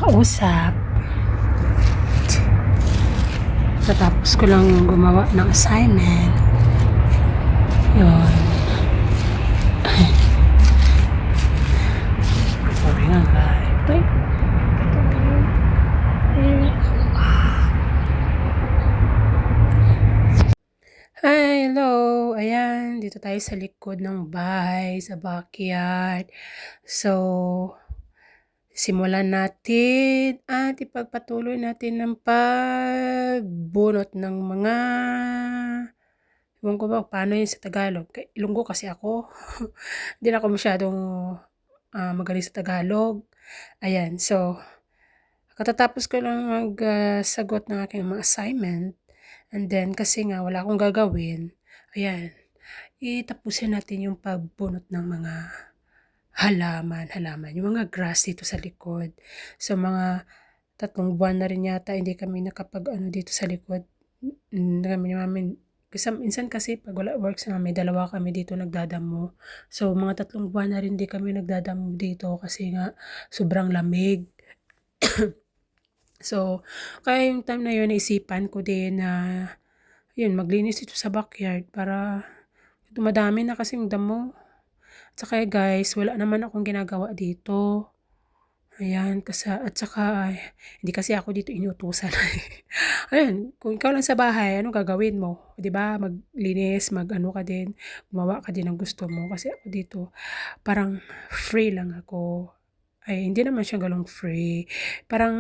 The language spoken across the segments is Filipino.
makausap. Tatapos ko lang gumawa ng assignment. Yun. Sorry nga guys. Hi, hello. Ayan, dito tayo sa likod ng bahay, sa backyard. So, simulan natin at ipagpatuloy natin ng pagbunot ng mga, ewan ko ba paano yun sa Tagalog. Ilonggo kasi ako. Hindi na ako masyadong magaling sa Tagalog. Ayan, so, katatapos ko lang magsagot ng aking mga assignment. And then, kasi nga, wala akong gagawin. Ayan, itapusin natin yung pagbunot ng mga halaman. Yung mga grass dito sa likod. So, mga 3 buwan na rin yata, hindi kami nakapag-ano dito sa likod. Kasi minsan kasi pag wala work sa may 2 kami dito nagdadamo. So, mga 3 buwan na rin di kami nagdadamo dito kasi nga sobrang lamig. So, kaya yung time na yun, naisipan ko din na yun, maglinis ito sa backyard para dumadami na kasi yung damo. At saka guys, wala naman akong ginagawa dito. Ayan, at saka hindi kasi ako dito inutusan. Ayan, kung ikaw lang sa bahay, anong gagawin mo? 'Di ba? Maglinis, mag-ano ka din, gumawa ka din ng gusto mo. Kasi ako dito, parang free lang ako. Ay, hindi naman siya galong free. Parang,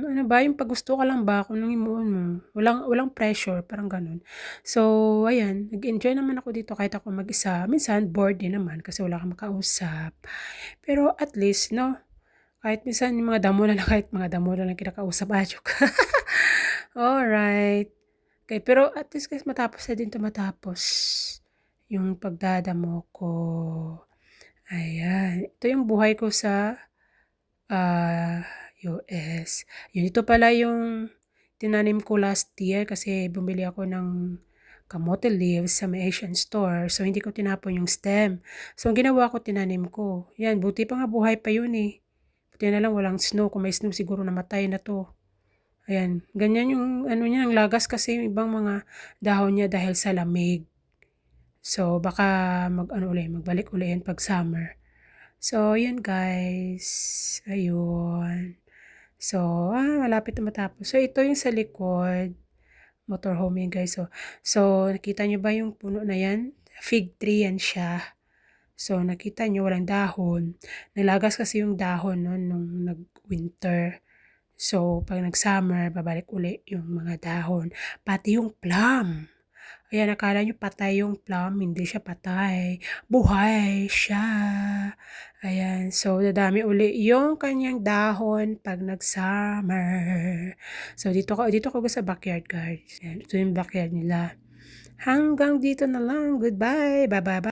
ano ba, yung pag gusto ka lang ba, kung anong himuon mo. Walang pressure, parang ganun. So, ayan, nag-enjoy naman ako dito kahit ako mag-isa. Minsan, bored din naman kasi wala kang makausap. Pero at least, no, kahit minsan yung mga damo na lang, kahit mga damo na lang kinakausap, joke. Alright. Okay, pero at least guys, matapos na din ito matapos yung pagdadamo ko. Ayan, ito yung buhay ko sa US. Yun, ito pala yung tinanim ko last year kasi bumili ako ng kamote leaves sa may Asian store. So, hindi ko tinapon yung stem. So, ang ginawa ko, tinanim ko. Yan, buti pa nga buhay pa yun eh. Buti na lang walang snow. Kung may snow, siguro namatay na to. Ayan, ganyan yung ano niya, ang lagas kasi yung ibang mga dahon niya dahil sa lamig. So, baka magbalik uli yan pag summer. So, yan guys. Ayun. So, malapit na matapos. So, ito yung sa likod. Motorhome yan guys. So, nakita nyo ba yung puno na yan? Fig tree yan siya. So, nakita nyo walang dahon. Nalagas kasi yung dahon no, nung nag-winter. So, pag nag-summer, babalik uli yung mga dahon. Pati yung plum. Ayan, akala nyo patay yung plum, hindi siya patay. Buhay siya. Ayan, so dadami uli yung kanyang dahon pag nag-summer. So, dito ko sa backyard guys. Ayan, ito yung backyard nila. Hanggang dito na lang. Goodbye. Bye-bye.